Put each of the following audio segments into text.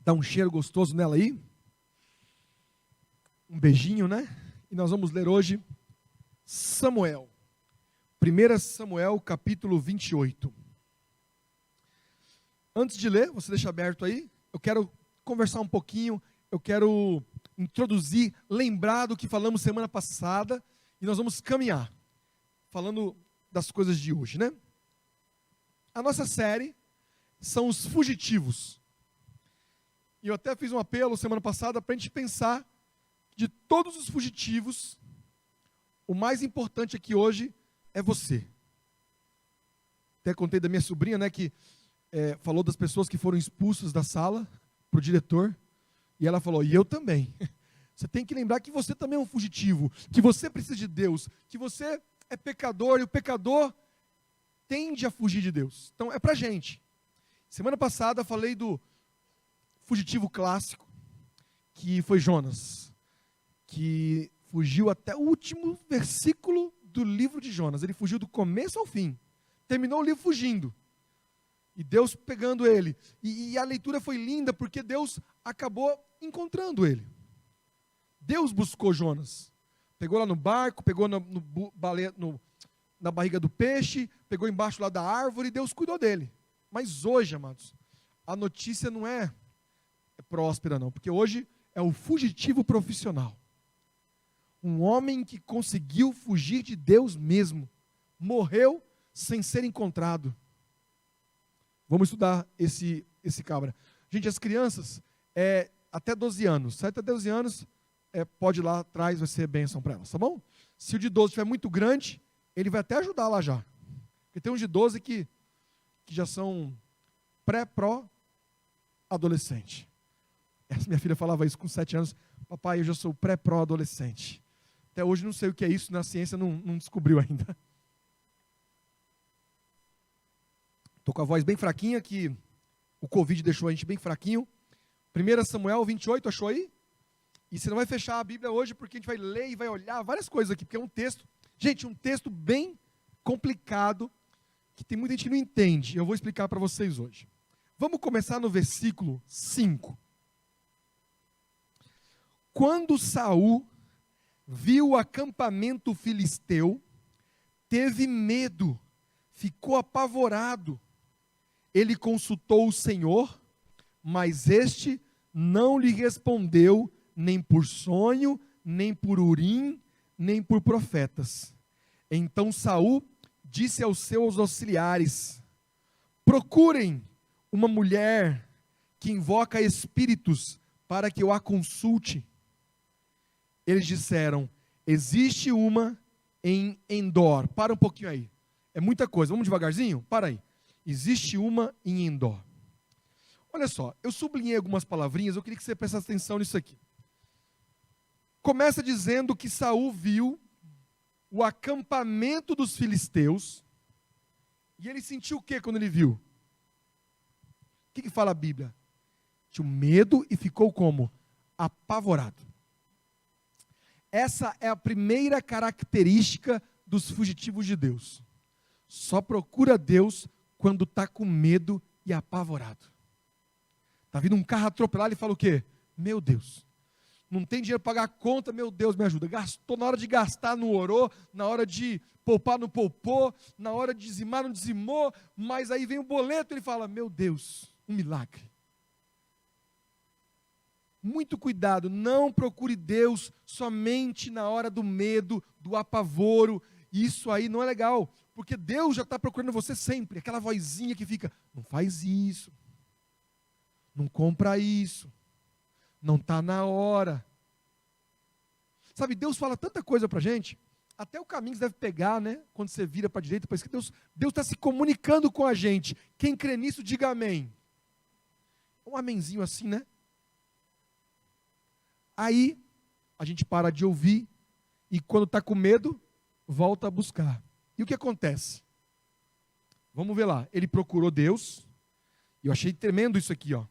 Dá um cheiro gostoso nela aí. Um beijinho, né? E nós vamos ler hoje Samuel. 1 Samuel, capítulo 28. Antes de ler, você deixa aberto aí, eu quero conversar um pouquinho, eu quero introduzir, lembrar do que falamos semana passada, e nós vamos caminhar, falando das coisas de hoje, né? A nossa série são os fugitivos. E eu até fiz um apelo semana passada para a gente pensar de todos os fugitivos, o mais importante aqui hoje é você. Até contei da minha sobrinha, né, que falou das pessoas que foram expulsas da sala para o diretor, e ela falou, e eu também. Você tem que lembrar que você também é um fugitivo, que você precisa de Deus, que você é pecador, e o pecador tende a fugir de Deus. Então é para a gente. Semana passada eu falei do fugitivo clássico, que foi Jonas, que fugiu até o último versículo do livro de Jonas. Ele fugiu do começo ao fim, terminou o livro fugindo, e Deus pegando ele, e a leitura foi linda, porque Deus acabou encontrando ele. Deus buscou Jonas, pegou lá no barco, pegou na barriga do peixe, pegou embaixo lá da árvore, e Deus cuidou dele. Mas hoje, amados, a notícia não é próspera não, porque hoje é o fugitivo profissional. Um homem que conseguiu fugir de Deus mesmo, morreu sem ser encontrado. Vamos estudar esse cabra. Gente, as crianças, até 12 anos, sai até 12 anos, pode ir lá atrás, vai ser bênção para elas, tá bom? Se o de 12 estiver muito grande, ele vai até ajudar lá já. Porque tem uns de 12 que já são pré-pró-adolescente. Minha filha falava isso com 7 anos, papai, eu já sou pré-pró-adolescente. Até hoje não sei o que é isso, na ciência não descobriu ainda. Estou com a voz bem fraquinha, que o Covid deixou a gente bem fraquinho. 1 Samuel 28, achou aí? E você não vai fechar a Bíblia hoje, porque a gente vai ler e vai olhar várias coisas aqui, porque é um texto, gente, um texto bem complicado, que tem muita gente que não entende. Eu vou explicar para vocês hoje. Vamos começar no versículo 5. Quando Saul viu o acampamento filisteu, teve medo, ficou apavorado. Ele consultou o Senhor, mas este não lhe respondeu nem por sonho, nem por Urim, nem por profetas. Então Saul disse aos seus auxiliares: procurem uma mulher que invoca espíritos para que eu a consulte. Eles disseram: existe uma em Endor. Para um pouquinho aí. É muita coisa. Vamos devagarzinho? Para aí. Existe uma em Endor. Olha só, eu sublinhei algumas palavrinhas, eu queria que você prestasse atenção nisso aqui. Começa dizendo que Saul viu o acampamento dos filisteus, e ele sentiu o que quando ele viu? O que fala a Bíblia? Tinha medo e ficou como? Apavorado. Essa é a primeira característica dos fugitivos de Deus. Só procura Deus quando está com medo e apavorado. Está vindo um carro atropelado e fala o quê? Meu Deus. Não tem dinheiro para pagar a conta, meu Deus, me ajuda. Gastou na hora de gastar, não orou. Na hora de poupar, não poupou. Na hora de dizimar, não dizimou. Mas aí vem o boleto e ele fala, meu Deus, um milagre. Muito cuidado, não procure Deus somente na hora do medo, do apavoro. Isso aí não é legal, porque Deus já está procurando você sempre. Aquela vozinha que fica, não faz isso, não compra isso, não está na hora. Sabe, Deus fala tanta coisa para a gente, até o caminho você deve pegar, né? Quando você vira para a direita, para a esquerda, Deus está se comunicando com a gente. Quem crê nisso, diga amém. Um amenzinho assim, né? Aí, a gente para de ouvir, e quando está com medo, volta a buscar. E o que acontece? Vamos ver lá. Ele procurou Deus, e eu achei tremendo isso aqui, ó.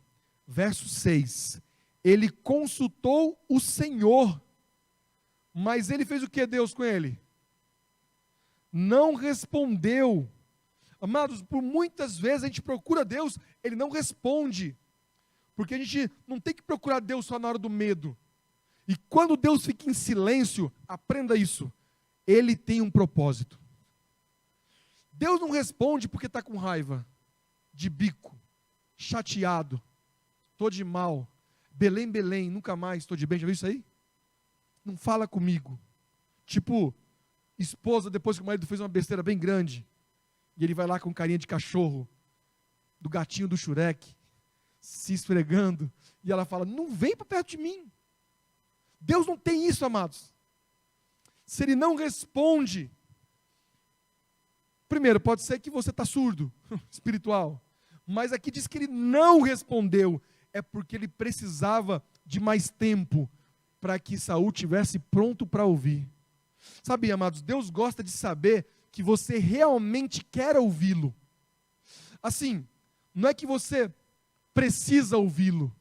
Verso 6. Ele consultou o Senhor, mas ele fez o que Deus com ele? Não respondeu. Amados, por muitas vezes a gente procura Deus, ele não responde. Porque a gente não tem que procurar Deus só na hora do medo. E quando Deus fica em silêncio, aprenda isso. Ele tem um propósito. Deus não responde porque está com raiva, de bico, chateado, estou de mal, Belém, Belém, nunca mais estou de bem. Já viu isso aí? Não fala comigo. Tipo, esposa, depois que o marido fez uma besteira bem grande, e ele vai lá com carinha de cachorro, do gatinho do Shurek, se esfregando, e ela fala, não vem para perto de mim. Deus não tem isso, amados. Se ele não responde, primeiro, pode ser que você está surdo, espiritual, mas aqui diz que ele não respondeu, é porque ele precisava de mais tempo, para que Saul tivesse pronto para ouvir. Sabe, amados, Deus gosta de saber que você realmente quer ouvi-lo. Assim, não é que você precisa ouvi-lo,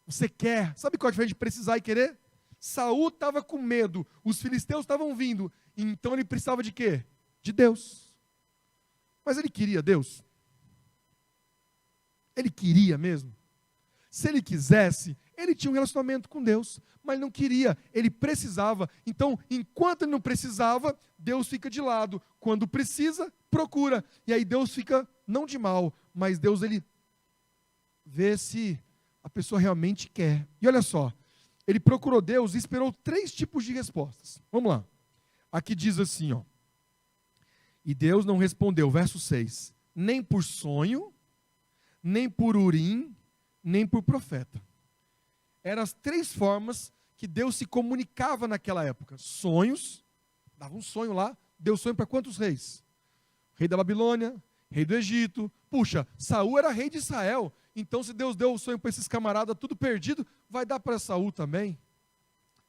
você quer. Sabe qual é a diferença de precisar e querer? Saul estava com medo, os filisteus estavam vindo, então ele precisava de quê? De Deus. Mas ele queria Deus? Ele queria mesmo? Se ele quisesse, ele tinha um relacionamento com Deus, mas não queria, ele precisava. Então, enquanto ele não precisava, Deus fica de lado. Quando precisa, procura. E aí Deus fica, não de mal, mas Deus ele vê se a pessoa realmente quer. E olha só, ele procurou Deus e esperou 3 tipos de respostas. Vamos lá. Aqui diz assim, ó. E Deus não respondeu, verso 6, nem por sonho, nem por urim, nem por profeta. Eram as 3 formas que Deus se comunicava naquela época. Sonhos, dava um sonho lá, deu sonho para quantos reis? Rei da Babilônia, rei do Egito. Puxa, Saul era rei de Israel, então se Deus deu o sonho para esses camaradas tudo perdido, vai dar para Saul também.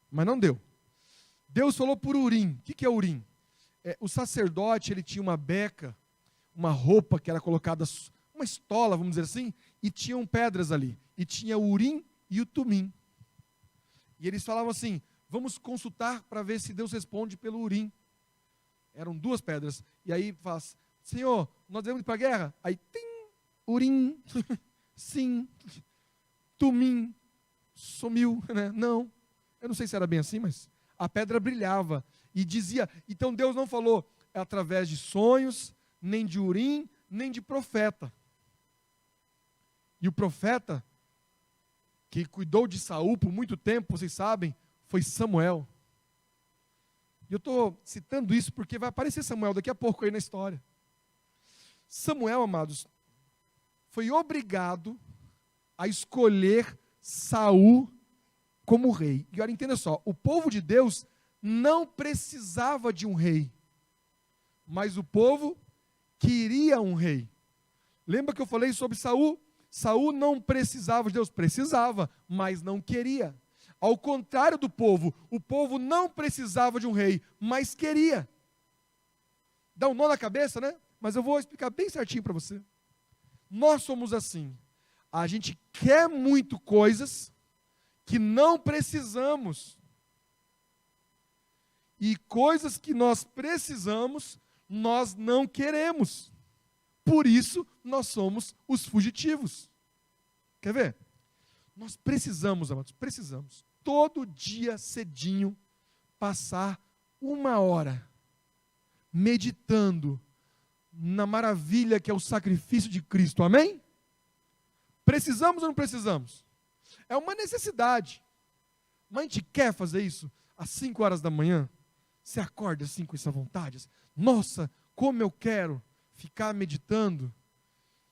Mas não deu. Deus falou por urim. O que é urim? O sacerdote, ele tinha uma beca, uma roupa que era colocada, uma estola, vamos dizer assim, e tinham pedras ali. E tinha o urim e o tumim. E eles falavam assim, vamos consultar para ver se Deus responde pelo urim. Eram 2 pedras. E aí faz, Senhor, nós devemos ir para a guerra? Aí, tim, urim, sim, tumim, sumiu, né? Não, eu não sei se era bem assim, mas a pedra brilhava. E dizia, então Deus não falou através de sonhos, nem de urim, nem de profeta. E o profeta, que cuidou de Saul por muito tempo, vocês sabem, foi Samuel. E eu estou citando isso porque vai aparecer Samuel daqui a pouco aí na história. Samuel, amados, foi obrigado a escolher Saul como rei. E olha, entenda só, o povo de Deus não precisava de um rei, mas o povo queria um rei. Lembra que eu falei sobre Saul? Saul não precisava de Deus, precisava, mas não queria. Ao contrário do povo, o povo não precisava de um rei, mas queria. Dá um nó na cabeça, né? Mas eu vou explicar bem certinho para você. Nós somos assim. A gente quer muito coisas que não precisamos. E coisas que nós precisamos, nós não queremos. Por isso, nós somos os fugitivos. Quer ver? Nós precisamos, amados, precisamos, todo dia cedinho, passar 1 hora meditando na maravilha que é o sacrifício de Cristo. Amém? Precisamos ou não precisamos? É uma necessidade. Mas a gente quer fazer isso às 5 horas da manhã? Você acorda assim com essa vontade? Nossa, como eu quero ficar meditando.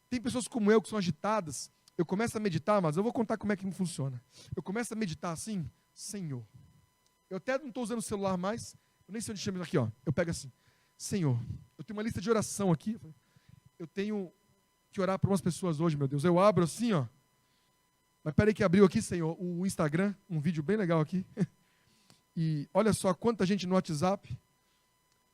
Tem pessoas como eu que são agitadas. Eu começo a meditar, mas eu vou contar como é que funciona. Eu começo a meditar assim, Senhor. Eu até não estou usando o celular mais. Eu nem sei onde chama aqui, ó. Eu pego assim, Senhor. Eu tenho uma lista de oração aqui. Eu tenho que orar para umas pessoas hoje, meu Deus. Eu abro assim, ó. Mas peraí que abriu aqui, Senhor, o Instagram, um vídeo bem legal aqui. E olha só quanta gente no WhatsApp.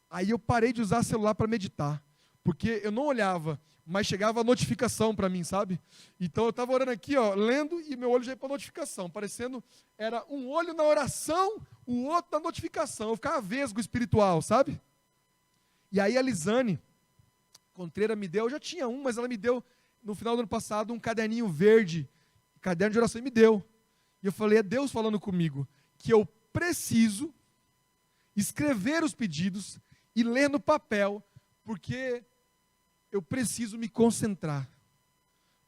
Aí eu parei de usar celular para meditar. Porque eu não olhava, mas chegava a notificação para mim, sabe? Então eu estava orando aqui, ó, lendo, e meu olho já ia para a notificação, parecendo, era um olho na oração, o outro na notificação. Eu ficava vesgo espiritual, sabe? E aí a Lisane Contreira me deu, eu já tinha um, mas ela me deu, no final do ano passado, um caderninho verde, caderno de oração e me deu. E eu falei, é Deus falando comigo, que eu preciso escrever os pedidos e ler no papel, porque eu preciso me concentrar.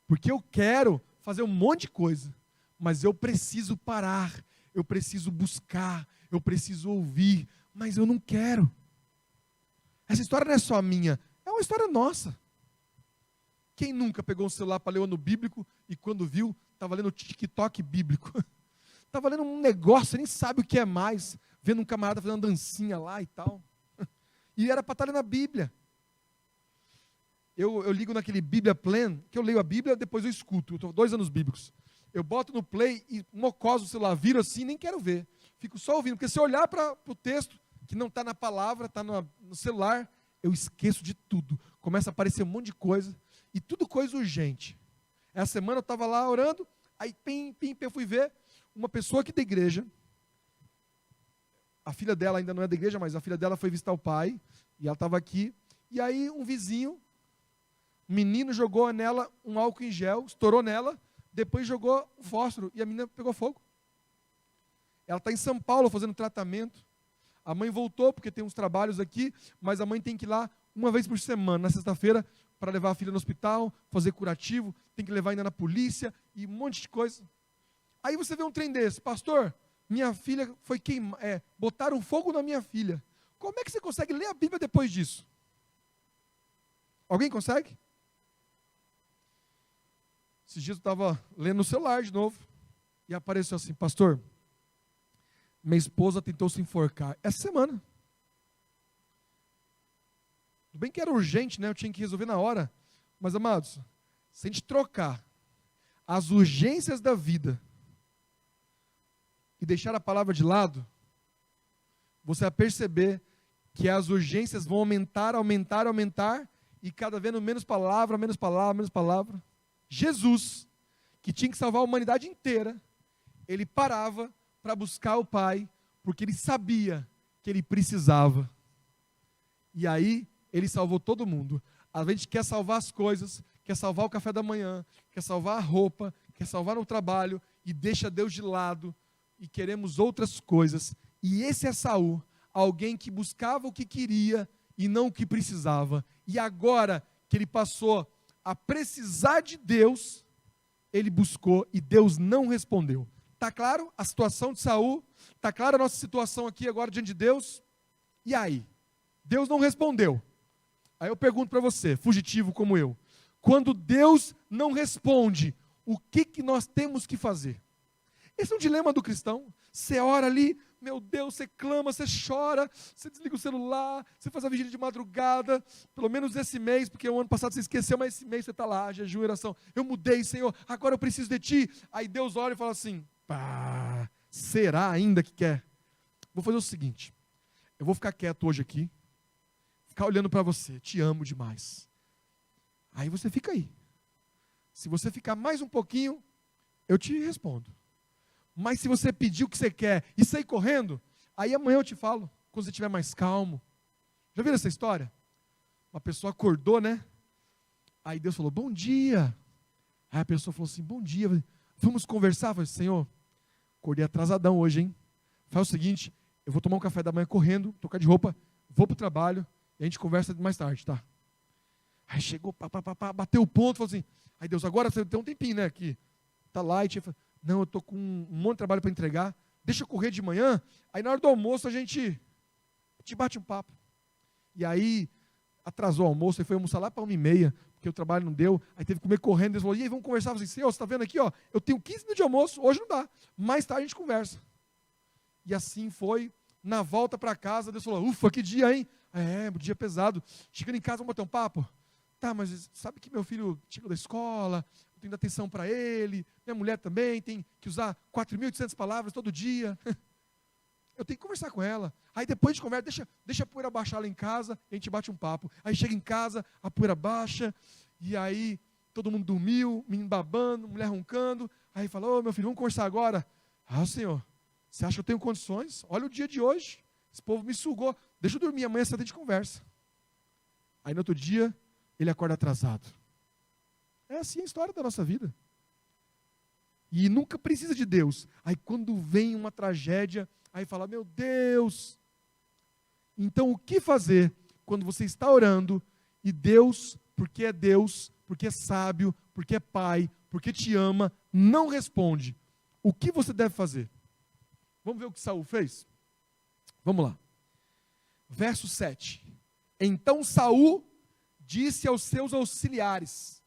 Porque eu quero fazer um monte de coisa, mas eu preciso parar, eu preciso buscar, eu preciso ouvir, mas eu não quero. Essa história não é só minha, é uma história nossa. Quem nunca pegou um celular para ler o ano bíblico e quando viu, estava lendo o TikTok bíblico? Estava lendo um negócio, nem sabe o que é mais, vendo um camarada fazendo uma dancinha lá e tal. E era para estar lendo a Bíblia. Eu ligo naquele Bíblia Plan, que eu leio a Bíblia, depois eu escuto. Eu estou 2 anos bíblicos. Eu boto no play e mocoso o celular, viro assim, nem quero ver. Fico só ouvindo, porque se eu olhar para o texto, que não está na palavra, está no celular, eu esqueço de tudo. Começa a aparecer um monte de coisa, e tudo coisa urgente. Essa semana eu estava lá orando, aí eu fui ver uma pessoa aqui da igreja, a filha dela ainda não é da igreja, mas a filha dela foi visitar o pai, e ela estava aqui, e aí um vizinho, um menino jogou nela um álcool em gel, estourou nela, depois jogou um fósforo, e a menina pegou fogo. Ela está em São Paulo fazendo tratamento, a mãe voltou, porque tem uns trabalhos aqui, mas a mãe tem que ir lá uma vez por semana, na sexta-feira, para levar a filha no hospital, fazer curativo, tem que levar ainda na polícia, e um monte de coisa. Aí você vê um trem desse, pastor, minha filha foi queimada, botaram fogo na minha filha. Como é que você consegue ler a Bíblia depois disso? Alguém consegue? Esses dias eu estava lendo no celular de novo, e apareceu assim, pastor, minha esposa tentou se enforcar essa semana. Tudo bem que era urgente, né? Eu tinha que resolver na hora. Mas, amados, se a gente trocar as urgências da vida e deixar a palavra de lado, você vai perceber que as urgências vão aumentar, e cada vez menos palavra. Jesus, que tinha que salvar a humanidade inteira, ele parava para buscar o Pai, porque ele sabia que ele precisava. E aí, ele salvou todo mundo. A gente quer salvar as coisas, quer salvar o café da manhã, quer salvar a roupa, quer salvar no trabalho, e deixa Deus de lado, e queremos outras coisas. E esse é Saul, alguém que buscava o que queria e não o que precisava. E agora que ele passou a precisar de Deus, ele buscou e Deus não respondeu. Está claro a situação de Saul? Está clara a nossa situação aqui agora diante de Deus? E aí? Deus não respondeu. Aí eu pergunto para você, fugitivo como eu, quando Deus não responde, o que nós temos que fazer? Esse é um dilema do cristão. Você ora ali, meu Deus, você clama, você chora, você desliga o celular, você faz a vigília de madrugada, pelo menos esse mês, porque o ano passado você esqueceu, mas esse mês você está lá, jejum e oração. Eu mudei, Senhor, agora eu preciso de Ti. Aí Deus olha e fala assim, pá, será ainda que quer? Vou fazer o seguinte, eu vou ficar quieto hoje aqui, ficar olhando para você, te amo demais. Aí você fica aí. Se você ficar mais um pouquinho, eu te respondo. Mas se você pedir o que você quer e sair correndo, aí amanhã eu te falo, quando você estiver mais calmo. Já viram essa história? Uma pessoa acordou, né? Aí Deus falou, bom dia. Aí a pessoa falou assim, bom dia, vamos conversar? Eu falei, Senhor, acordei atrasadão hoje, hein? Faz o seguinte, eu vou tomar um café da manhã correndo, trocar de roupa, vou para o trabalho, e a gente conversa mais tarde, tá? Aí chegou, bateu o ponto, falou assim, aí Deus, agora você tem um tempinho, né, aqui, tá light, não, eu estou com um monte de trabalho para entregar, deixa eu correr de manhã, aí na hora do almoço a gente bate um papo. E aí, atrasou o almoço, aí foi almoçar lá para 1h30, porque o trabalho não deu, aí teve que comer correndo, Deus falou, e aí, vamos conversar? Eu falei, Senhor, você está vendo aqui, ó, eu tenho 15 minutos de almoço, hoje não dá, mais tarde a gente conversa. E assim foi, na volta para casa, Deus falou, ufa, que dia, hein? Dia pesado, chegando em casa, vamos bater um papo? Tá, mas sabe que meu filho chegou da escola, eu tenho que dar atenção para ele, minha mulher também tem que usar 4.800 palavras todo dia. Eu tenho que conversar com ela. Aí depois de conversa, deixa a poeira baixar lá em casa, e a gente bate um papo. Aí chega em casa, a poeira baixa, e aí todo mundo dormiu, menino babando, mulher roncando. Aí fala, ô meu filho, vamos conversar agora? Ah, Senhor, você acha que eu tenho condições? Olha o dia de hoje, esse povo me sugou, deixa eu dormir, amanhã a gente conversa. Aí no outro dia, ele acorda atrasado. É assim a história da nossa vida. e nunca precisa de Deus. Aí quando vem uma tragédia, aí fala, meu Deus. Então o que fazer quando você está orando e Deus, porque é sábio, porque é pai, porque te ama, não responde? O que você deve fazer? Vamos ver o que Saul fez? Vamos lá. Verso 7. Então Saul disse aos seus auxiliares.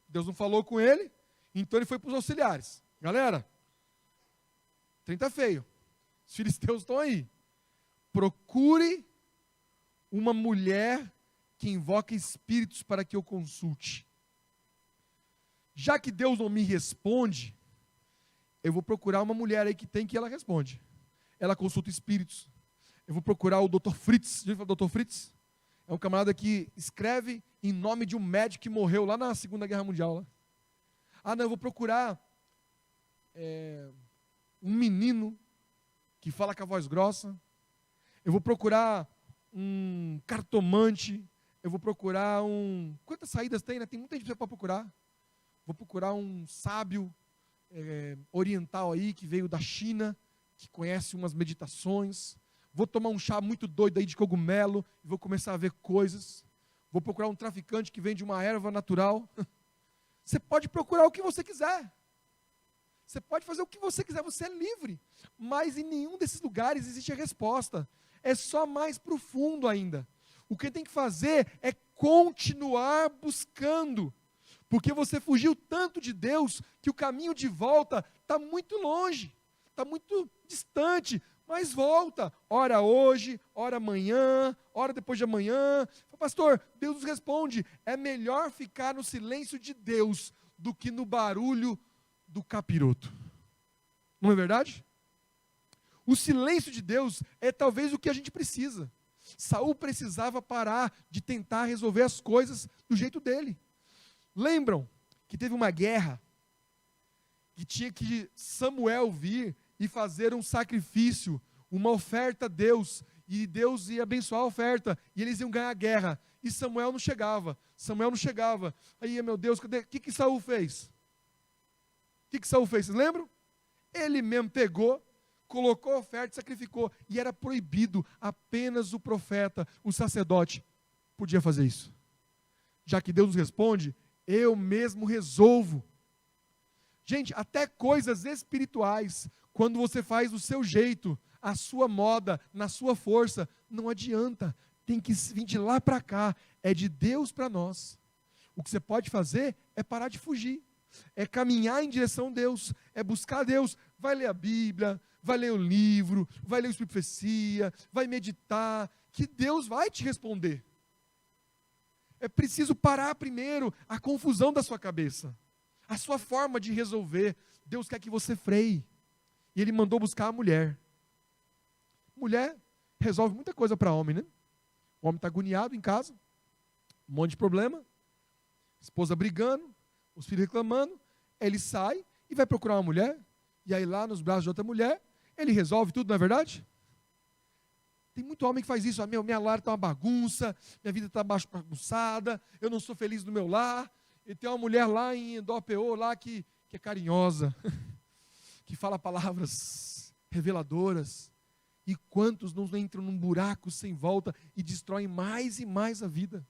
Deus não falou com ele, então ele foi para os auxiliares. Galera, o trem está feio. Os filisteus estão aí. Procure uma mulher que invoca espíritos para que eu consulte. Já que Deus não me responde, eu vou procurar uma mulher aí que ela responde. Ela consulta espíritos. Eu vou procurar o Dr. Fritz. Já viu o Dr. Fritz? É um camarada que escreve em nome de um médico que morreu lá na Segunda Guerra Mundial. Lá. Ah, não, eu vou procurar um menino que fala com a voz grossa. Eu vou procurar um cartomante. Eu vou procurar um... Quantas saídas tem, né? Tem muita gente para procurar. Vou procurar um sábio oriental aí, que veio da China, que conhece umas meditações. Vou tomar um chá muito doido aí de cogumelo e vou começar a ver coisas. Vou procurar um traficante que vende uma erva natural. Você pode procurar o que você quiser. Você pode fazer o que você quiser, você é livre. Mas em nenhum desses lugares existe a resposta. É só mais profundo ainda. O que tem que fazer é continuar buscando. Porque você fugiu tanto de Deus que o caminho de volta está muito longe, está muito distante. Mas volta, ora hoje, ora amanhã, ora depois de amanhã. Pastor, Deus nos responde, é melhor ficar no silêncio de Deus do que no barulho do capiroto. Não é verdade? O silêncio de Deus é talvez o que a gente precisa. Saul precisava parar de tentar resolver as coisas do jeito dele. Lembram que teve uma guerra que tinha que Samuel vir e fazer um sacrifício, uma oferta a Deus, e Deus ia abençoar a oferta, e eles iam ganhar a guerra, e Samuel não chegava, aí, meu Deus, o que Saul fez? O que Saul fez, vocês lembram? Ele mesmo pegou, colocou a oferta e sacrificou, e era proibido, apenas o profeta, o sacerdote, podia fazer isso. Já que Deus nos responde, eu mesmo resolvo. Gente, até coisas espirituais, quando você faz do seu jeito, a sua moda, na sua força, não adianta. Tem que vir de lá para cá. É de Deus para nós. O que você pode fazer é parar de fugir. É caminhar em direção a Deus. É buscar Deus. Vai ler a Bíblia, vai ler o livro, vai ler o Espírito de Profecia, vai meditar, que Deus vai te responder. É preciso parar primeiro a confusão da sua cabeça. A sua forma de resolver. Deus quer que você freie. E Ele mandou buscar a mulher. Mulher resolve muita coisa para homem, né? O homem está agoniado em casa, um monte de problema, esposa brigando, os filhos reclamando, ele sai e vai procurar uma mulher, e aí lá nos braços de outra mulher, ele resolve tudo, não é verdade? Tem muito homem que faz isso, minha lar está uma bagunça, minha vida está bagunçada, eu não sou feliz no meu lar, e tem uma mulher lá em Dopeo, lá que é carinhosa, que fala palavras reveladoras, e quantos não entram num buraco sem volta e destroem mais e mais a vida?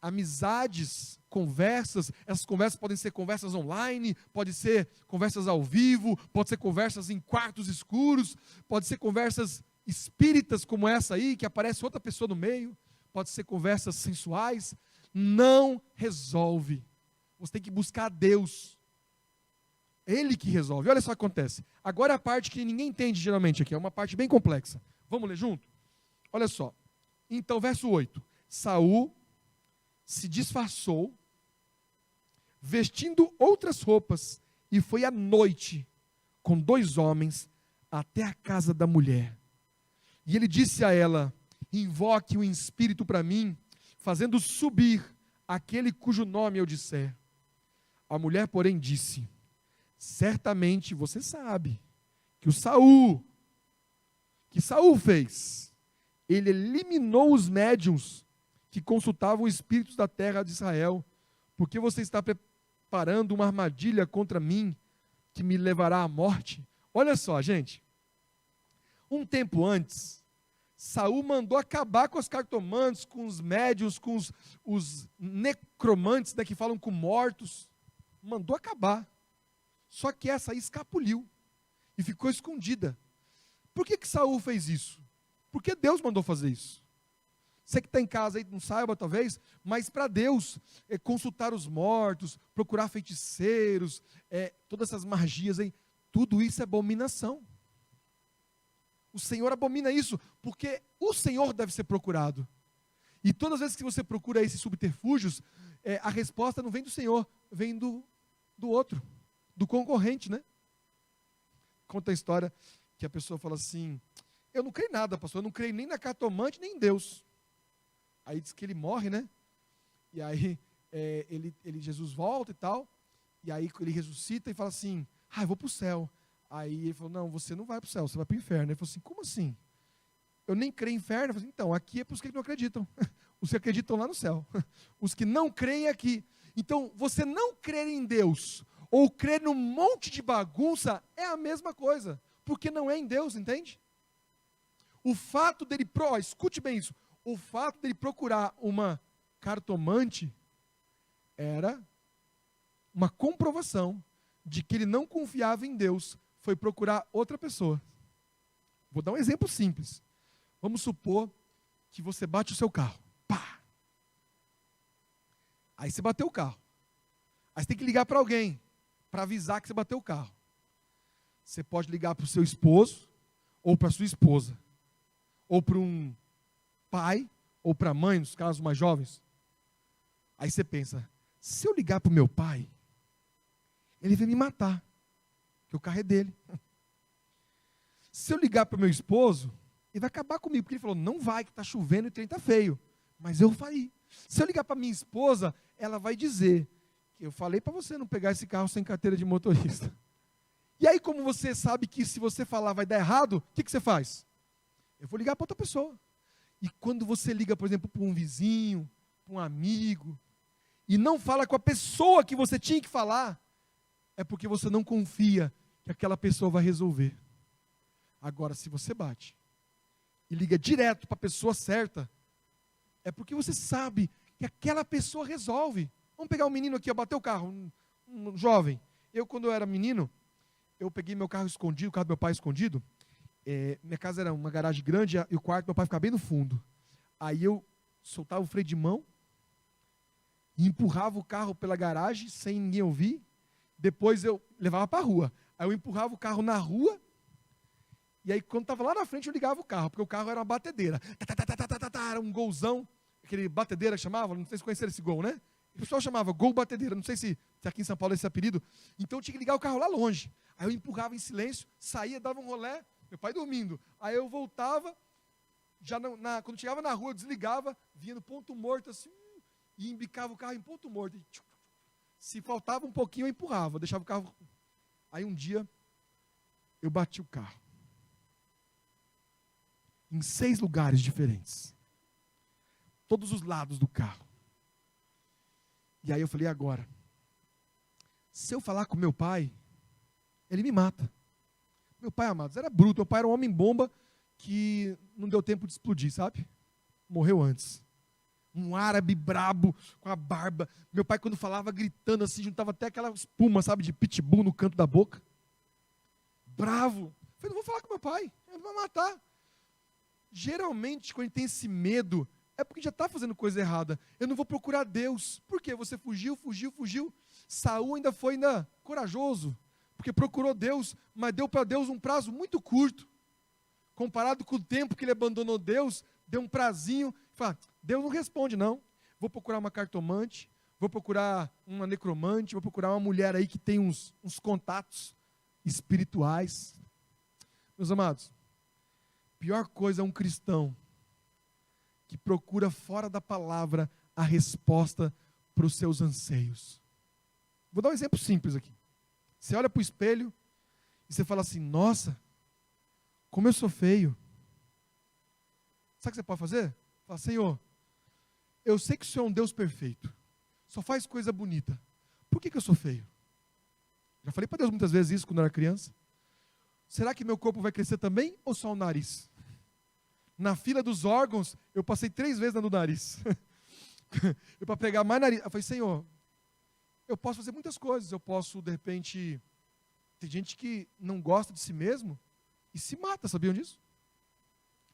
Amizades, conversas, essas conversas podem ser conversas online, pode ser conversas ao vivo, pode ser conversas em quartos escuros, pode ser conversas espíritas como essa aí, que aparece outra pessoa no meio, pode ser conversas sensuais, não resolve. Você tem que buscar a Deus. Ele que resolve. Olha só o que acontece. Agora é a parte que ninguém entende geralmente aqui. É uma parte bem complexa. Vamos ler junto? Olha só. Então, verso 8. Saul se disfarçou, vestindo outras roupas, e foi à noite com 2 homens até a casa da mulher. E ele disse a ela, invoque um espírito para mim, fazendo subir aquele cujo nome eu disser. A mulher, porém, disse, certamente você sabe que Saul fez? Ele eliminou os médiuns que consultavam os espíritos da terra de Israel. Porque você está preparando uma armadilha contra mim que me levará à morte? Olha só, gente. Um tempo antes, Saul mandou acabar com os cartomantes, com os médiuns, com os necromantes, né, que falam com mortos. Mandou acabar. Só que essa aí escapuliu e ficou escondida. Por que Saul fez isso? Porque Deus mandou fazer isso. Você que está em casa aí não saiba talvez, mas para Deus, consultar os mortos, procurar feiticeiros, todas essas magias aí, tudo isso é abominação. O Senhor abomina isso, porque o Senhor deve ser procurado. E todas as vezes que você procura esses subterfúgios, a resposta não vem do Senhor, vem do outro, do concorrente, né? Conta a história que a pessoa fala assim, eu não creio em nada, pastor, eu não creio nem na cartomante, nem em Deus. Aí diz que ele morre, né? E aí Jesus volta e tal, e aí ele ressuscita e fala assim, eu vou para o céu. Aí ele falou, não, você não vai para o céu, você vai para o inferno. Ele falou assim, como assim? Eu nem creio em inferno. Eu falei, então, aqui é para os que não acreditam. Os que acreditam lá no céu. Os que não creem aqui. Então, você não crer em Deus, ou crer num monte de bagunça, é a mesma coisa. Porque não é em Deus, entende? O fato dele, escute bem isso, o fato dele procurar uma cartomante, era uma comprovação de que ele não confiava em Deus, foi procurar outra pessoa. Vou dar um exemplo simples. Vamos supor que você bate o seu carro. Pá! Aí você bateu o carro. Aí você tem que ligar para alguém, para avisar que você bateu o carro. Você pode ligar para o seu esposo, ou para a sua esposa, ou para um pai, ou para a mãe, nos casos mais jovens. Aí você pensa, se eu ligar para o meu pai, ele vai me matar, porque o carro é dele. Se eu ligar para o meu esposo, ele vai acabar comigo, porque ele falou, não vai, que está chovendo e o trem está feio. Mas eu falei. Se eu ligar para minha esposa, ela vai dizer que eu falei para você não pegar esse carro sem carteira de motorista. E aí, como você sabe que se você falar vai dar errado, o que você faz? Eu vou ligar para outra pessoa. E quando você liga, por exemplo, para um vizinho, para um amigo, e não fala com a pessoa que você tinha que falar, é porque você não confia que aquela pessoa vai resolver. Agora, se você bate e liga direto para a pessoa certa, é porque você sabe que aquela pessoa resolve. Vamos pegar um menino aqui, bateu o carro, um jovem. Quando eu era menino, eu peguei meu carro escondido, o carro do meu pai escondido. Minha casa era uma garagem grande e o quarto do meu pai ficava bem no fundo. Aí eu soltava o freio de mão e empurrava o carro pela garagem sem ninguém ouvir. Depois eu levava para a rua. Aí eu empurrava o carro na rua. E aí quando estava lá na frente eu ligava o carro, porque o carro era uma batedeira. Era um golzão, aquele batedeira que chamava, não sei se conheceram esse gol, né? O pessoal chamava gol batedeira, não sei se aqui em São Paulo é esse apelido. Então eu tinha que ligar o carro lá longe. Aí eu empurrava em silêncio, saía, dava um rolé, meu pai dormindo. Aí eu voltava, quando chegava na rua eu desligava, vinha no ponto morto assim, e embicava o carro em ponto morto. Se faltava um pouquinho eu empurrava, deixava o carro. Aí um dia eu bati o carro. Em 6 lugares diferentes. Todos os lados do carro. E aí eu falei, agora, se eu falar com meu pai, ele me mata. Meu pai, amados, era bruto. Meu pai era um homem-bomba que não deu tempo de explodir, sabe? Morreu antes. Um árabe brabo, com a barba. Meu pai, quando falava, gritando assim, juntava até aquela espuma, sabe, de pitbull no canto da boca. Bravo. Eu falei, não vou falar com meu pai, ele vai matar. Geralmente, quando a gente tem esse medo, é porque já está fazendo coisa errada. Eu não vou procurar Deus. Por quê? Você fugiu. Saul ainda foi corajoso, porque procurou Deus, mas deu para Deus um prazo muito curto. Comparado com o tempo que ele abandonou Deus, deu um prazinho. Fala, Deus não responde, não. Vou procurar uma cartomante, vou procurar uma necromante, vou procurar uma mulher aí que tem uns contatos espirituais. Meus amados, pior coisa é um cristão que procura fora da palavra a resposta para os seus anseios. Vou dar um exemplo simples aqui. Você olha para o espelho e você fala assim, nossa, como eu sou feio. Sabe o que você pode fazer? Fala, Senhor, eu sei que o Senhor é um Deus perfeito. Só faz coisa bonita. Por que eu sou feio? Já falei para Deus muitas vezes isso quando eu era criança. Será que meu corpo vai crescer também ou só o nariz? Na fila dos órgãos, eu passei 3 vezes na do nariz. Eu para pegar mais nariz. Eu falei, Senhor, eu posso fazer muitas coisas. Eu posso, de repente... Tem gente que não gosta de si mesmo e se mata, sabiam disso?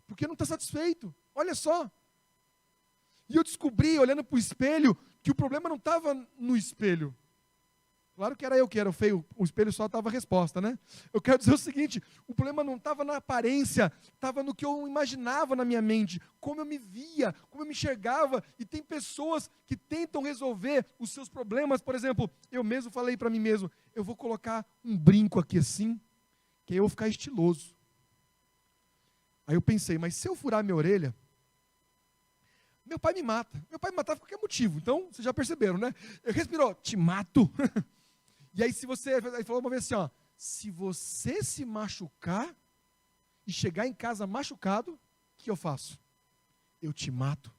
Porque não está satisfeito. Olha só. E eu descobri, olhando para o espelho, que o problema não estava no espelho. Claro que era eu que era o feio, o espelho só estava a resposta, né? Eu quero dizer o seguinte, o problema não estava na aparência, estava no que eu imaginava na minha mente, como eu me via, como eu me enxergava, e tem pessoas que tentam resolver os seus problemas, por exemplo, eu mesmo falei para mim mesmo, eu vou colocar um brinco aqui assim, que aí eu vou ficar estiloso. Aí eu pensei, mas se eu furar minha orelha, meu pai me mata. Meu pai me matava por qualquer motivo, então vocês já perceberam, né? Eu respirou, te mato. E aí aí falou uma vez assim, ó, se você se machucar e chegar em casa machucado, o que eu faço? Eu te mato.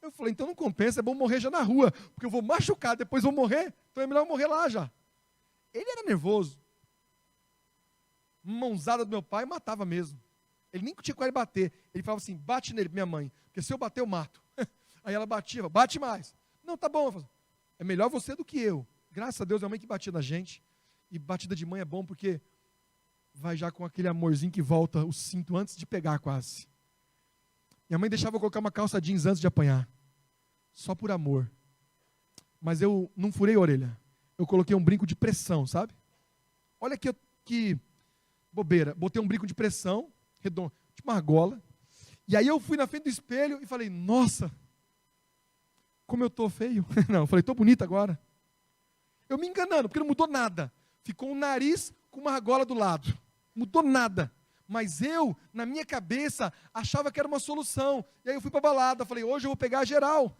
Eu falei, então não compensa, é bom morrer já na rua, porque eu vou machucar, depois vou morrer, então é melhor eu morrer lá já. Ele era nervoso. Mãozada do meu pai matava mesmo. Ele nem tinha com ele bater. Ele falava assim, bate nele, minha mãe, porque se eu bater eu mato. Aí ela batia, bate mais. Não, tá bom. Eu falava, é melhor você do que eu. Graças a Deus, é a mãe que batia na gente. E batida de mãe é bom porque vai já com aquele amorzinho que volta o cinto antes de pegar quase. Minha mãe deixava eu colocar uma calça jeans antes de apanhar. Só por amor. Mas eu não furei a orelha. Eu coloquei um brinco de pressão, sabe? Olha que bobeira. Botei um brinco de pressão, redondo, tipo uma argola. E aí eu fui na frente do espelho e falei, nossa, como eu tô feio. Não, eu falei, tô bonito agora. Eu me enganando, porque não mudou nada. Ficou um nariz com uma argola do lado. Mudou nada. Mas eu, na minha cabeça, achava que era uma solução. E aí eu fui para a balada, falei, hoje eu vou pegar geral.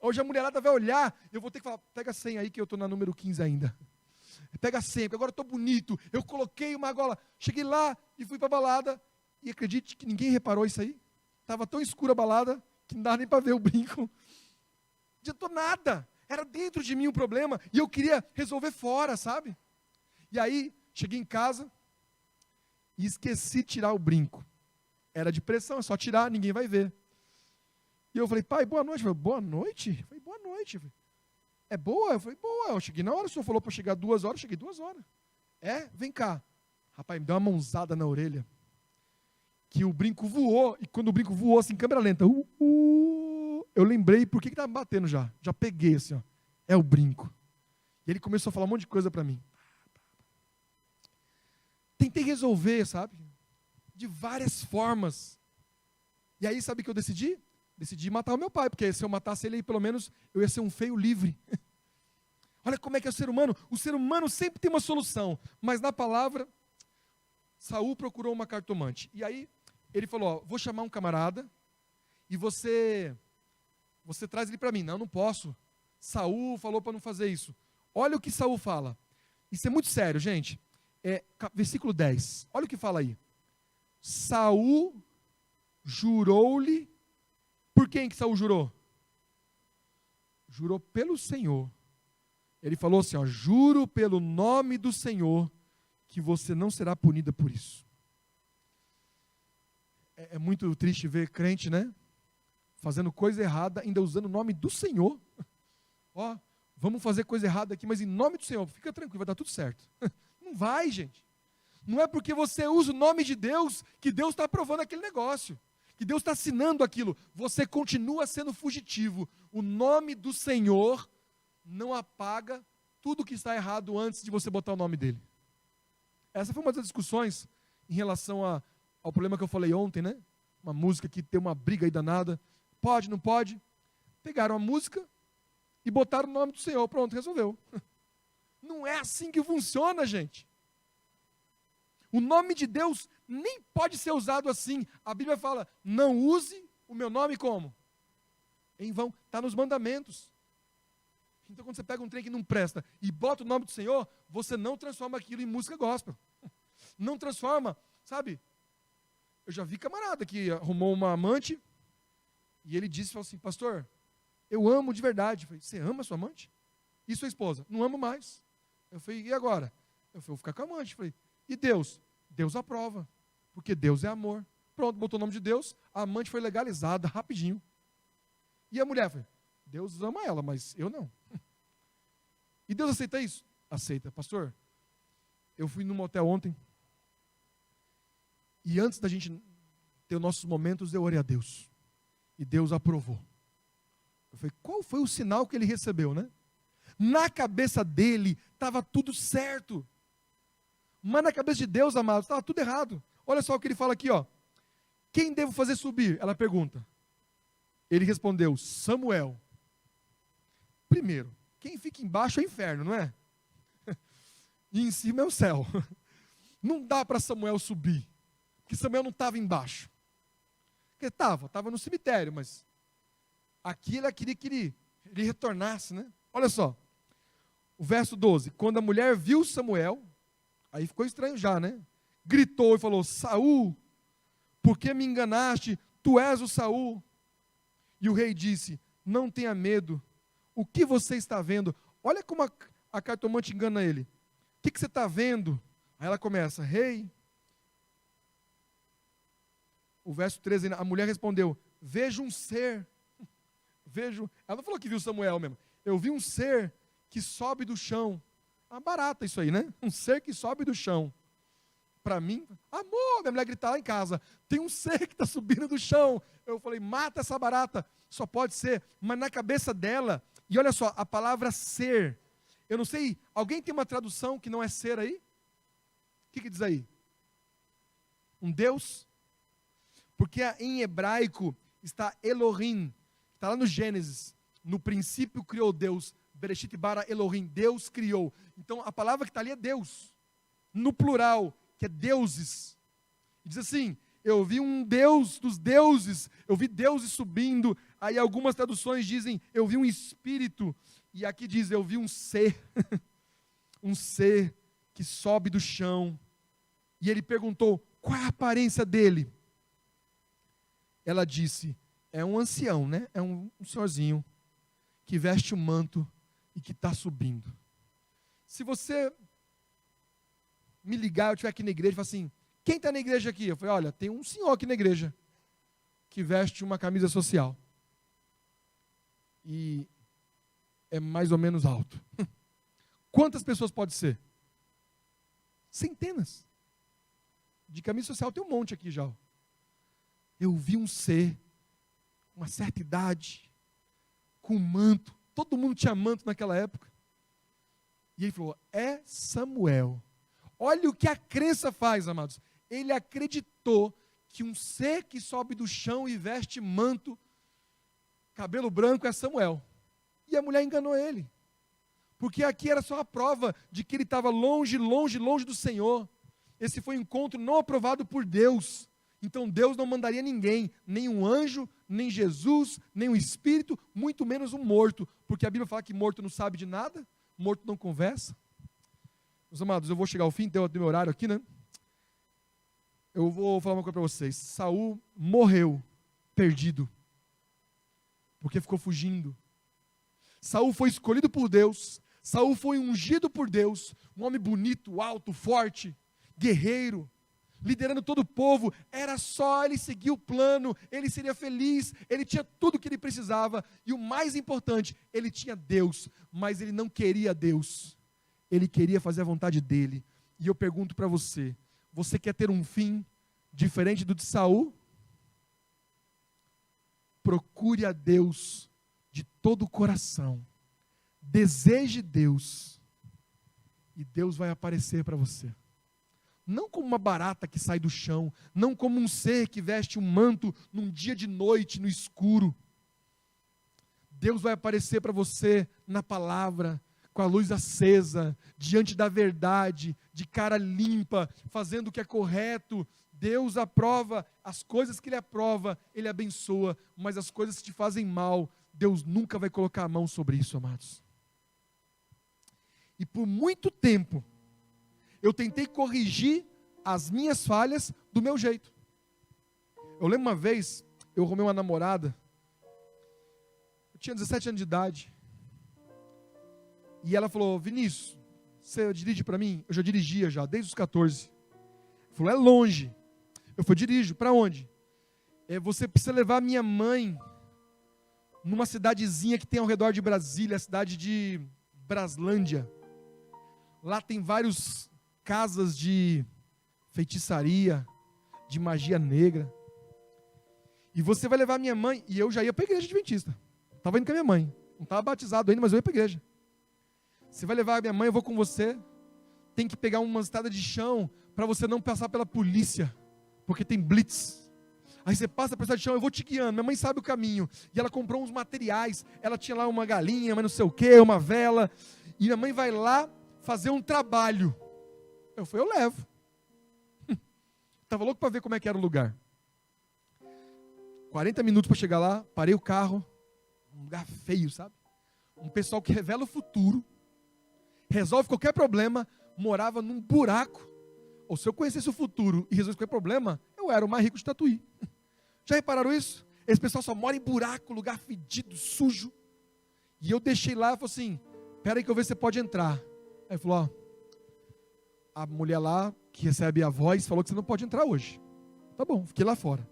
Hoje a mulherada vai olhar, eu vou ter que falar, pega 100 aí que eu estou na número 15 ainda. Pega 100, porque agora eu estou bonito. Eu coloquei uma argola. Cheguei lá e fui para a balada. E acredite que ninguém reparou isso aí. Estava tão escura a balada que não dava nem para ver o brinco. Não adiantou nada. Era dentro de mim o problema. E eu queria resolver fora, sabe? E aí, cheguei em casa e esqueci de tirar o brinco. Era de pressão, é só tirar, ninguém vai ver. E eu falei, pai, boa noite. Eu falei, boa noite? Eu falei, boa noite. Eu falei, é boa? Eu falei, boa. Eu cheguei na hora, o senhor falou para chegar 2 horas, eu cheguei 2 horas. É? Vem cá. Rapaz, me deu uma mãozada na orelha. Que o brinco voou, e quando o brinco voou assim, em câmera lenta, eu lembrei por que estava me batendo já. Já peguei assim, ó. É o brinco. E ele começou a falar um monte de coisa para mim. Tentei resolver, sabe? De várias formas. E aí, sabe o que eu decidi? Decidi matar o meu pai, porque se eu matasse ele, pelo menos eu ia ser um feio livre. Olha como é que é o ser humano. O ser humano sempre tem uma solução. Mas na palavra, Saul procurou uma cartomante. E aí, ele falou, ó, vou chamar um camarada e você traz ele para mim. Não, não posso. Saul falou para não fazer isso. Olha o que Saul fala. Isso é muito sério, gente. Versículo 10. Olha o que fala aí. Saul jurou-lhe. Por quem que Saul jurou? Jurou pelo Senhor. Ele falou assim, ó, juro pelo nome do Senhor que você não será punida por isso. É muito triste ver crente, né? Fazendo coisa errada, ainda usando o nome do Senhor. Ó, vamos fazer coisa errada aqui, mas em nome do Senhor, fica tranquilo, vai dar tudo certo. Não vai, gente. Não é porque você usa o nome de Deus que Deus está aprovando aquele negócio. Que Deus está assinando aquilo. Você continua sendo fugitivo. O nome do Senhor não apaga tudo que está errado antes de você botar o nome dele. Essa foi uma das discussões em relação ao problema que eu falei ontem, né? Uma música que tem uma briga aí danada. Pode, não pode? Pegaram a música e botaram o nome do Senhor. Pronto, resolveu. Não é assim que funciona, gente. O nome de Deus nem pode ser usado assim. A Bíblia fala, não use o meu nome como? Em vão. Está nos mandamentos. Então, quando você pega um trem que não presta e bota o nome do Senhor, você não transforma aquilo em música gospel. Não transforma, sabe? Eu já vi camarada que arrumou uma amante e ele disse, falou assim, pastor, eu amo de verdade. Eu falei, você ama sua amante? E sua esposa? Não amo mais. Eu falei, e agora? Eu falei, vou ficar com a amante. Eu falei, e Deus? Deus aprova, porque Deus é amor. Pronto, botou o nome de Deus, a amante foi legalizada rapidinho. E a mulher foi, Deus ama ela, mas eu não. E Deus aceita isso? Aceita. Pastor, eu fui num motel ontem, e antes da gente ter os nossos momentos, eu orei a Deus. E Deus aprovou. Eu falei, qual foi o sinal que ele recebeu, né? Na cabeça dele, estava tudo certo. Mas na cabeça de Deus, amados, estava tudo errado. Olha só o que ele fala aqui, ó. Quem devo fazer subir? Ela pergunta. Ele respondeu, Samuel. Primeiro, quem fica embaixo é o inferno, não é? E em cima é o céu. Não dá para Samuel subir, porque Samuel não estava embaixo. Porque estava no cemitério, mas aqui ele queria que ele retornasse, né? Olha só, o verso 12, quando a mulher viu Samuel, aí ficou estranho já, né? Gritou e falou, Saul, por que me enganaste? Tu és o Saul. E o rei disse, não tenha medo, o que você está vendo? Olha como a cartomante engana ele. O que você está vendo? Aí ela começa, rei. O verso 13, a mulher respondeu, vejo um ser. Ela não falou que viu Samuel mesmo. Eu vi um ser que sobe do chão. Uma barata isso aí, né? Um ser que sobe do chão. Para mim, amor, minha mulher gritar lá em casa, tem um ser que está subindo do chão. Eu falei, mata essa barata. Só pode ser. Mas na cabeça dela, e olha só, a palavra ser, eu não sei, alguém tem uma tradução que não é ser aí? O que diz aí? Um Deus? Porque em hebraico está Elohim, está lá no Gênesis. No princípio criou Deus. Bereshit bara Elohim, Deus criou. Então a palavra que está ali é Deus. No plural, que é deuses. E diz assim, eu vi um Deus dos deuses, eu vi deuses subindo. Aí algumas traduções dizem, eu vi um espírito. E aqui diz, eu vi um ser. Um ser que sobe do chão. E ele perguntou, qual é a aparência dele? Ela disse, é um ancião, né? É um senhorzinho que veste um manto e que está subindo. Se você me ligar, eu estiver aqui na igreja e falar assim, quem está na igreja aqui? Eu falei, olha, tem um senhor aqui na igreja que veste uma camisa social. E é mais ou menos alto. Quantas pessoas pode ser? Centenas. De camisa social tem um monte aqui já. Eu vi um ser, uma certa idade, com manto. Todo mundo tinha manto naquela época. E ele falou, é Samuel. Olha o que a crença faz, amados. Ele acreditou que um ser que sobe do chão e veste manto, cabelo branco, é Samuel. E a mulher enganou ele. Porque aqui era só a prova de que ele estava longe, longe, longe do Senhor. Esse foi um encontro não aprovado por Deus. Então Deus não mandaria ninguém, nem um anjo, nem Jesus, nem um espírito, muito menos um morto. Porque a Bíblia fala que morto não sabe de nada, morto não conversa. Meus amados, eu vou chegar ao fim, tem meu horário aqui, né? Eu vou falar uma coisa para vocês. Saul morreu, perdido, porque ficou fugindo. Saul foi escolhido por Deus, Saul foi ungido por Deus, um homem bonito, alto, forte, guerreiro, liderando todo o povo. Era só ele seguir o plano, ele seria feliz, ele tinha tudo o que ele precisava, e o mais importante, ele tinha Deus, mas ele não queria Deus, ele queria fazer a vontade dele. E eu pergunto para você, você quer ter um fim diferente do de Saul? Procure a Deus de todo o coração, deseje Deus, e Deus vai aparecer para você. Não como uma barata que sai do chão, não como um ser que veste um manto num dia de noite, no escuro. Deus vai aparecer para você na palavra, com a luz acesa, diante da verdade, de cara limpa, fazendo o que é correto. Deus aprova as coisas que Ele aprova, Ele abençoa, mas as coisas que te fazem mal, Deus nunca vai colocar a mão sobre isso, amados. E por muito tempo, eu tentei corrigir as minhas falhas do meu jeito. Eu lembro uma vez, eu arrumei uma namorada, eu tinha 17 anos de idade, E ela falou, Vinícius, você dirige para mim? Eu já dirigia desde os 14. Ela falou, é longe. Eu falei, dirijo, para onde? Você precisa levar minha mãe numa cidadezinha que tem ao redor de Brasília, a cidade de Braslândia. Lá tem várias casas de feitiçaria, de magia negra. E você vai levar minha mãe, e eu já ia para a igreja adventista. Estava indo com a minha mãe. Não estava batizado ainda, mas eu ia para a igreja. Você vai levar a minha mãe, eu vou com você. Tem que pegar uma estrada de chão para você não passar pela polícia, porque tem blitz. Aí você passa pela estrada de chão, eu vou te guiando. Minha mãe sabe o caminho. E ela comprou uns materiais. Ela tinha lá uma galinha, mas não sei o quê, uma vela. E minha mãe vai lá fazer um trabalho. Eu falei, eu levo. Estava louco para ver como é que era o lugar. 40 minutos para chegar lá, parei o carro. Um lugar feio, sabe? Um pessoal que revela o futuro, resolve qualquer problema, morava num buraco. Ou se eu conhecesse o futuro e resolvesse qualquer problema, eu era o mais rico de Tatuí. Já repararam isso? Esse pessoal só mora em buraco, lugar fedido, sujo. E eu deixei lá e falei assim, espera aí que eu vejo se você pode entrar. Aí ele falou, a mulher lá, que recebe a voz, falou que você não pode entrar hoje. Tá bom, fiquei lá fora.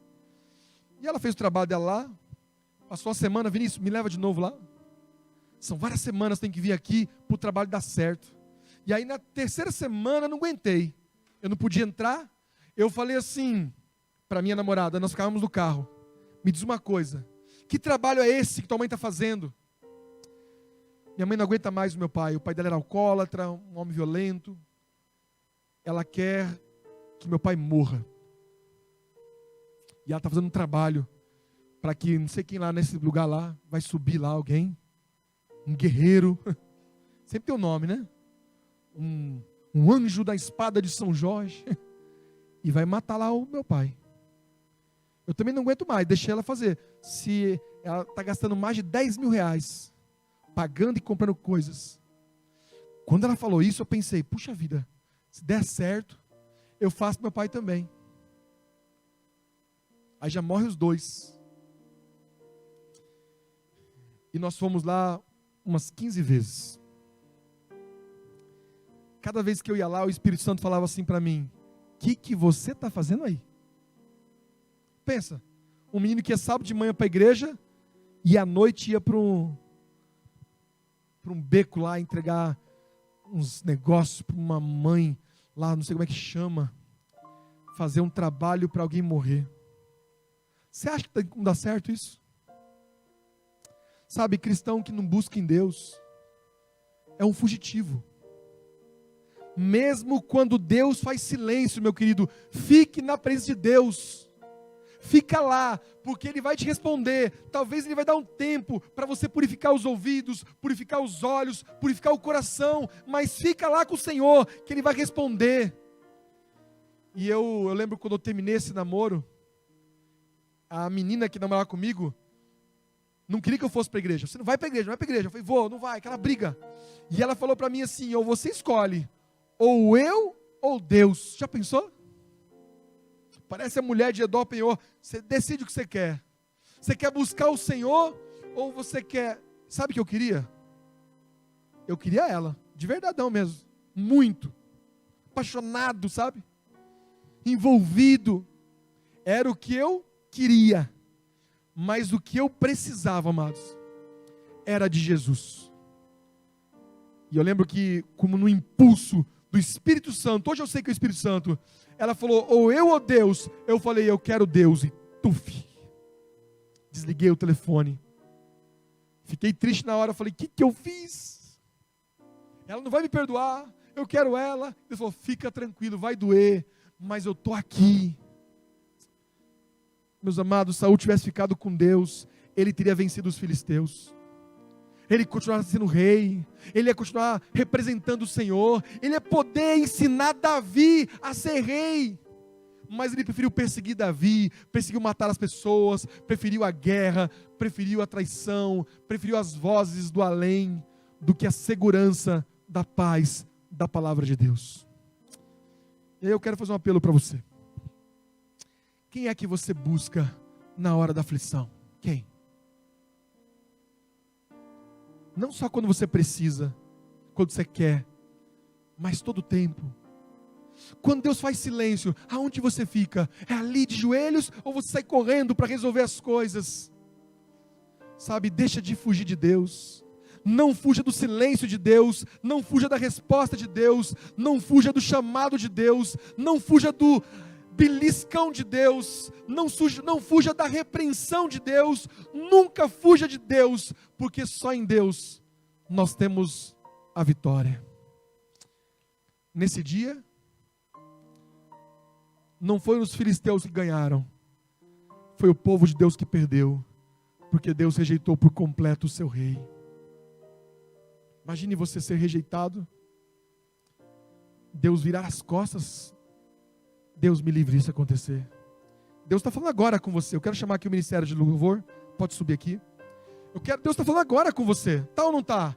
E ela fez o trabalho dela lá, passou uma semana, Vinícius, me leva de novo lá. São várias semanas que tem que vir aqui para o trabalho dar certo. E aí na terceira semana não aguentei. Eu não podia entrar. Eu falei assim para minha namorada, nós ficávamos no carro. Me diz uma coisa, que trabalho é esse que tua mãe está fazendo? Minha mãe não aguenta mais o meu pai. O pai dela era alcoólatra, um homem violento. Ela quer que meu pai morra. E ela está fazendo um trabalho para que não sei quem lá nesse lugar lá, vai subir lá alguém. Um guerreiro. Sempre tem um nome, né? Um anjo da espada de São Jorge. E vai matar lá o meu pai. Eu também não aguento mais, deixei ela fazer. Se ela está gastando mais de 10 mil reais, pagando e comprando coisas. Quando ela falou isso, eu pensei, puxa vida, se der certo, eu faço meu pai também. Aí já morre os dois. E nós fomos lá umas 15 vezes. Cada vez que eu ia lá, o Espírito Santo falava assim para mim, o que você está fazendo aí? Pensa, um menino que ia sábado de manhã para a igreja, e à noite ia para um beco lá, entregar uns negócios para uma mãe, lá não sei como é que chama, fazer um trabalho para alguém morrer. Você acha que não dá certo isso? Sabe, cristão que não busca em Deus, é um fugitivo. Mesmo quando Deus faz silêncio, meu querido, fique na presença de Deus. Fica lá, porque Ele vai te responder. Talvez Ele vai dar um tempo para você purificar os ouvidos, purificar os olhos, purificar o coração. Mas fica lá com o Senhor, que Ele vai responder. E eu lembro quando eu terminei esse namoro, a menina que namorava comigo, não queria que eu fosse para a igreja. Você não vai para a igreja, não vai para a igreja. Eu falei, vou, não vai, aquela briga. E ela falou para mim assim, ou você escolhe, ou eu ou Deus. Já pensou? Parece a mulher de Edó Penhor. Você decide o que você quer. Você quer buscar o Senhor ou você quer... Sabe o que eu queria? Eu queria ela, de verdadão mesmo. Muito. Apaixonado, sabe? Envolvido. Era o que eu queria. Mas o que eu precisava, amados, era de Jesus. E eu lembro que, como no impulso do Espírito Santo, hoje eu sei que é o Espírito Santo, ela falou, ou eu ou Deus. Eu falei, eu quero Deus. E tuf, desliguei o telefone. Fiquei triste na hora, falei, o que eu fiz? Ela não vai me perdoar, eu quero ela. Deus falou, fica tranquilo, vai doer, mas eu estou aqui. Meus amados, se Saul tivesse ficado com Deus, ele teria vencido os filisteus. Ele continuava sendo rei, ele ia continuar representando o Senhor, ele ia poder ensinar Davi a ser rei, mas ele preferiu perseguir Davi, preferiu matar as pessoas, preferiu a guerra, preferiu a traição, preferiu as vozes do além, do que a segurança da paz da palavra de Deus. E aí eu quero fazer um apelo para você. Quem é que você busca na hora da aflição? Quem? Não só quando você precisa, quando você quer, mas todo o tempo. Quando Deus faz silêncio, aonde você fica? É ali de joelhos ou você sai correndo para resolver as coisas? Sabe, deixa de fugir de Deus. Não fuja do silêncio de Deus, não fuja da resposta de Deus, não fuja do chamado de Deus, não fuja do beliscão de Deus, não fuja da repreensão de Deus, nunca fuja de Deus, porque só em Deus nós temos a vitória. Nesse dia, não foi os filisteus que ganharam, foi o povo de Deus que perdeu, porque Deus rejeitou por completo o seu rei. Imagine você ser rejeitado, Deus virar as costas. Deus me livre disso acontecer. Deus está falando agora com você. Eu quero chamar aqui o ministério de louvor. Pode subir aqui. Deus está falando agora com você. Tá ou não está?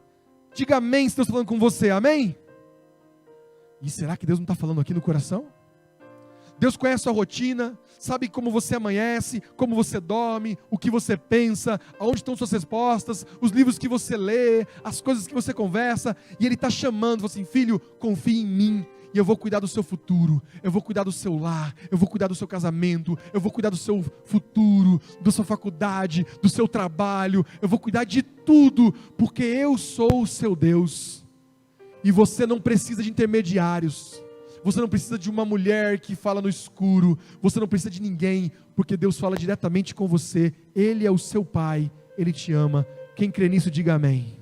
Diga amém se Deus está falando com você. Amém? E será que Deus não está falando aqui no coração? Deus conhece a sua rotina, sabe como você amanhece, como você dorme, o que você pensa, aonde estão suas respostas, os livros que você lê, as coisas que você conversa, e Ele está chamando você assim: filho, confie em mim, e eu vou cuidar do seu futuro, eu vou cuidar do seu lar, eu vou cuidar do seu casamento, eu vou cuidar do seu futuro, da sua faculdade, do seu trabalho, eu vou cuidar de tudo, porque eu sou o seu Deus, e você não precisa de intermediários. Você não precisa de uma mulher que fala no escuro. Você não precisa de ninguém, porque Deus fala diretamente com você. Ele é o seu Pai, Ele te ama. Quem crê nisso, diga amém.